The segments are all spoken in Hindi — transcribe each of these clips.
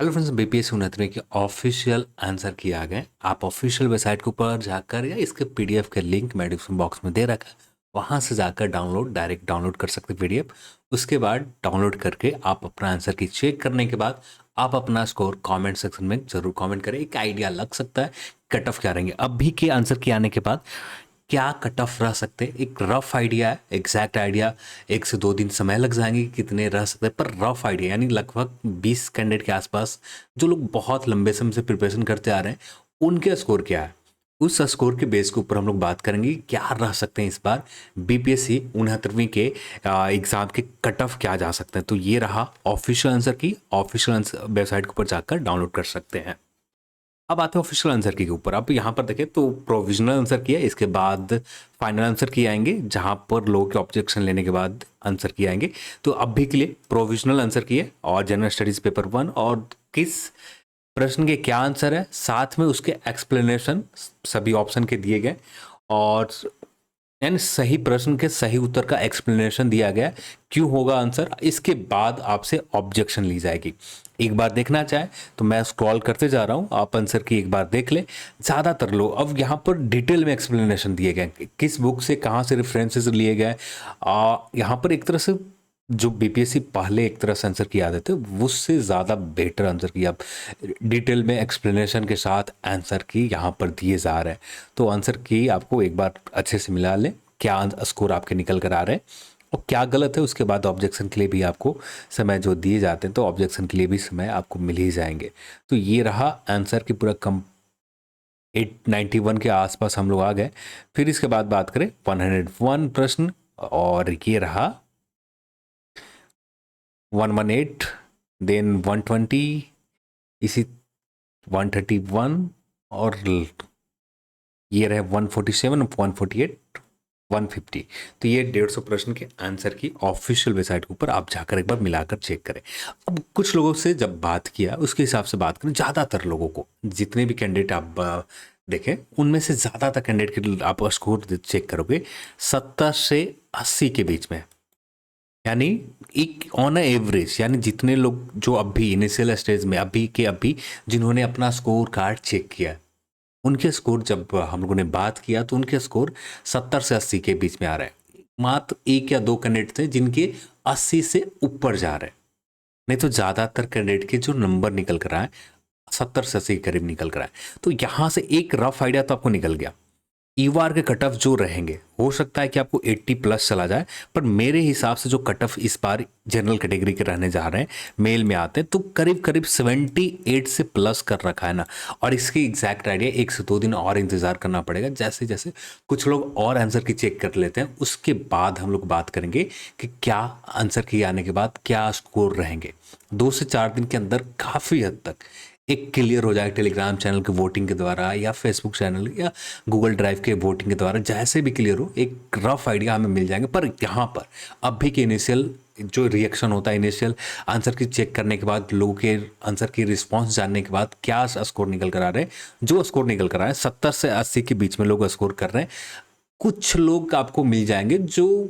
हेलो फ्रेंड्स, बीपीएससी 69 के ऑफिशियल आंसर किए आ गए। आप ऑफिशियल वेबसाइट के ऊपर जाकर या इसके पीडीएफ के लिंक मैं डिस्क्रिप्शन बॉक्स में दे रखा है, वहाँ से जाकर डायरेक्ट डाउनलोड कर सकते पीडीएफ। उसके बाद डाउनलोड करके आप अपना आंसर की चेक करने के बाद आप अपना स्कोर कमेंट सेक्शन में जरूर कमेंट करें। एक आइडिया लग सकता है कट ऑफ क्या रहेंगे। अभी के आंसर के आने के बाद क्या कट ऑफ रह सकते हैं, एक रफ आइडिया है। एग्जैक्ट आइडिया 1 से 2 दिन समय लग जाएंगे कि कितने रह सकते हैं, पर रफ आइडिया यानी लगभग 20 कैंडिडेट के आसपास जो लोग बहुत लंबे समय से प्रिपरेशन करते आ रहे हैं उनके स्कोर क्या है, उस स्कोर के बेस के ऊपर हम लोग बात करेंगे क्या रह सकते हैं इस बार बीपीएससी 69वीं के एग्जाम के कट ऑफ क्या जा सकते हैं। तो ये रहा ऑफिशियल आंसर की। ऑफिशियल वेबसाइट के ऊपर जाकर डाउनलोड कर सकते हैं। अब आते हैं ऑफिशियल आंसर की के ऊपर। आप यहाँ पर देखें तो प्रोविजनल आंसर किया, इसके बाद फाइनल आंसर की आएंगे जहाँ पर लोगों के ऑब्जेक्शन लेने के बाद आंसर किए आएंगे। तो अभी के लिए प्रोविजनल आंसर किए और जनरल स्टडीज पेपर 1 और किस प्रश्न के क्या आंसर है, साथ में उसके एक्सप्लेनेशन सभी ऑप्शन के दिए गए और यानी सही प्रश्न के सही उत्तर का एक्सप्लेनेशन दिया गया क्यों होगा आंसर। इसके बाद आपसे ऑब्जेक्शन ली जाएगी। एक बार देखना चाहे तो मैं स्क्रॉल करते जा रहा हूं, आप आंसर की एक बार देख लें। ज़्यादातर लोग अब यहाँ पर डिटेल में एक्सप्लेनेशन दिए गए, किस बुक से कहाँ से रेफरेंसेस लिए गए। यहाँ पर एक तरह से जो बीपीएससी पहले एक तरह से आंसर किया देते उससे ज़्यादा बेटर आंसर की आप डिटेल में एक्सप्लेनेशन के साथ आंसर की यहाँ पर दिए जा रहे हैं। तो आंसर की आपको एक बार अच्छे से मिला लें, क्या स्कोर आपके निकल कर आ रहे हैं और क्या गलत है। उसके बाद ऑब्जेक्शन के लिए भी आपको समय जो दिए जाते हैं तो ऑब्जेक्शन के लिए भी समय आपको मिल ही जाएंगे। तो ये रहा आंसर की पूरा 891 के आसपास हम लोग आ गए। फिर इसके बाद बात करें 101 प्रश्न और ये रहा 118, देन 120, इसी 131 और ये रहे 147, 148, 150। तो ये 150 प्रश्न के आंसर की ऑफिशियल वेबसाइट के ऊपर आप जाकर एक बार मिलाकर चेक करें। अब कुछ लोगों से जब बात किया उसके हिसाब से बात करें, ज़्यादातर लोगों को जितने भी कैंडिडेट आप देखें उनमें से ज़्यादातर कैंडिडेट के आप स्कोर चेक करोगे 70 से 80 के बीच में। यानी एक ऑन एवरेज, यानी जितने लोग जो अभी इनिशियल स्टेज में अभी जिन्होंने अपना स्कोर कार्ड चेक किया उनके स्कोर जब हम लोगों ने बात किया तो उनके स्कोर 70 से 80 के बीच में आ रहे हैं। मात्र 1 या 2 कैंडिडेट थे जिनके 80 से ऊपर जा रहे हैं, नहीं तो ज़्यादातर कैंडिडेट के जो नंबर निकल कर आए 70 से 80 के करीब निकल कर आए। तो यहाँ से एक रफ आइडिया तो आपको निकल गया। ईवार के कट ऑफ जो रहेंगे हो सकता है कि आपको 80 प्लस चला जाए, पर मेरे हिसाब से जो कट ऑफ इस बार जनरल कैटेगरी के रहने जा रहे हैं मेल में आते हैं तो करीब करीब 78 से प्लस कर रखा है ना। और इसकी एग्जैक्ट आइडिया 1 से 2 दिन और इंतजार करना पड़ेगा। जैसे जैसे कुछ लोग और आंसर की चेक कर लेते हैं उसके बाद हम लोग बात करेंगे कि क्या आंसर की आने के बाद क्या स्कोर रहेंगे। 2 से 4 दिन के अंदर काफ़ी हद तक एक क्लियर हो जाएगा। टेलीग्राम चैनल के वोटिंग के द्वारा या फेसबुक चैनल या गूगल ड्राइव के वोटिंग के द्वारा जैसे भी क्लियर हो एक रफ आइडिया हमें मिल जाएंगे। पर यहाँ पर अभी के इनिशियल जो रिएक्शन होता है, इनिशियल आंसर की चेक करने के बाद लोगों के आंसर की रिस्पॉन्स जानने के बाद क्या स्कोर निकल कर आ रहे हैं, जो स्कोर निकल कर आए 70 से 80 के बीच में लोग स्कोर कर रहे हैं। कुछ लोग आपको मिल जाएंगे जो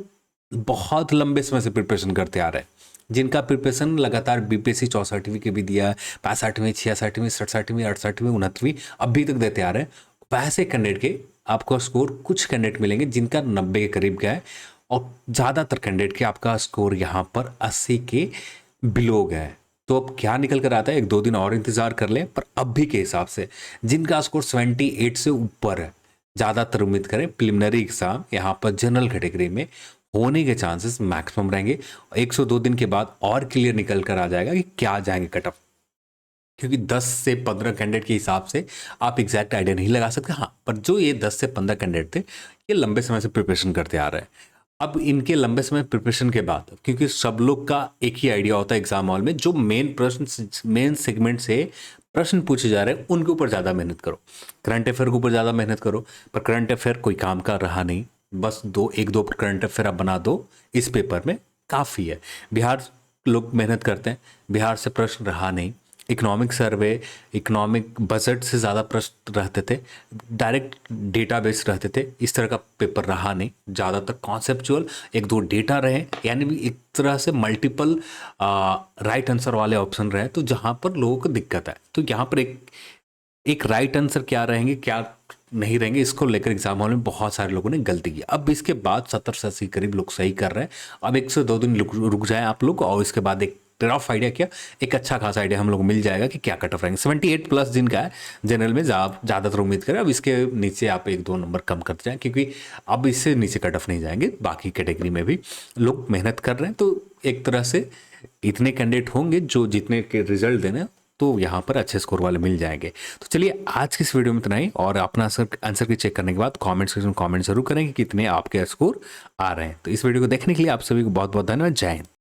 बहुत लंबे समय से प्रिपरेशन करते आ रहे हैं, जिनका प्रिपरेशन लगातार बीपीएससी 64वीं के भी दिया है, 65वीं, 66वीं, 67वीं, 68वीं, 69वीं अभी तक देते आ रहे हैं। वैसे कैंडिडेट के आपको स्कोर कुछ कैंडिडेट मिलेंगे जिनका 90 के करीब गया है और ज़्यादातर कैंडिडेट के आपका स्कोर यहाँ पर 80 के बिलो गया है। तो अब क्या निकल कर आता है 1-2 दिन और इंतजार कर लें। पर अभी के हिसाब से जिनका स्कोर 78 से ऊपर है, ज़्यादातर उम्मीद करें प्रिलिमिनरी एग्जाम यहाँ पर जनरल कैटेगरी में होने के चांसेस मैक्सिमम रहेंगे। 102 दिन के बाद और क्लियर निकल कर आ जाएगा कि क्या जाएंगे कट ऑफ, क्योंकि 10 से 15 कैंडिडेट के हिसाब से आप एग्जैक्ट आइडिया नहीं लगा सकते। हाँ, पर जो ये 10 से 15 कैंडिडेट थे ये लंबे समय से प्रिपरेशन करते आ रहे हैं। अब इनके लंबे समय प्रिपरेशन के बाद, क्योंकि सब लोग का एक ही आइडिया होता है एग्जाम हॉल में, जो मेन प्रश्न मेन सेगमेंट से प्रश्न पूछे जा रहे हैं उनके ऊपर ज़्यादा मेहनत करो, करंट अफेयर के ऊपर ज़्यादा मेहनत करो। पर करंट अफेयर कोई काम का रहा नहीं, बस 1-2 करंट अफेयर आप बना दो इस पेपर में काफ़ी है। बिहार लोग मेहनत करते हैं, बिहार से प्रश्न रहा नहीं, इकोनॉमिक सर्वे, इकोनॉमिक बजट से ज़्यादा प्रश्न रहते थे, डायरेक्ट डेटाबेस रहते थे। इस तरह का पेपर रहा नहीं, ज़्यादातर कॉन्सेप्चुअल, एक दो डेटा रहे, यानी भी एक तरह से मल्टीपल राइट आंसर वाले ऑप्शन रहे, तो जहाँ पर लोगों को दिक्कत है। तो यहाँ पर एक राइट आंसर क्या रहेंगे, क्या नहीं रहेंगे, इसको लेकर एग्जाम हॉल में बहुत सारे लोगों ने गलती की। अब इसके बाद 70 से 80 करीब लोग सही कर रहे हैं। अब 1 से 2 दिन रुक जाए आप लोग, और इसके बाद एक रफ आइडिया, क्या एक अच्छा खासा आइडिया हम लोग को मिल जाएगा कि क्या कट ऑफ रहेंगे। 78 प्लस जिनका है जनरल में ज़्यादातर उम्मीद करें। अब इसके नीचे आप 1-2 नंबर कम करते जाएं, क्योंकि अब इससे नीचे कट ऑफ नहीं जाएंगे। बाकी कैटेगरी में भी लोग मेहनत कर रहे हैं, तो एक तरह से इतने कैंडिडेट होंगे जो जितने के रिजल्ट देने, तो यहाँ पर अच्छे स्कोर वाले मिल जाएंगे। तो चलिए आज की इस वीडियो में इतना ही, और अपना आंसर की चेक करने के बाद कमेंट सेक्शन में कमेंट जरूर करें कि कितने आपके स्कोर आ रहे हैं। तो इस वीडियो को देखने के लिए आप सभी को बहुत बहुत धन्यवाद। जय हिंद।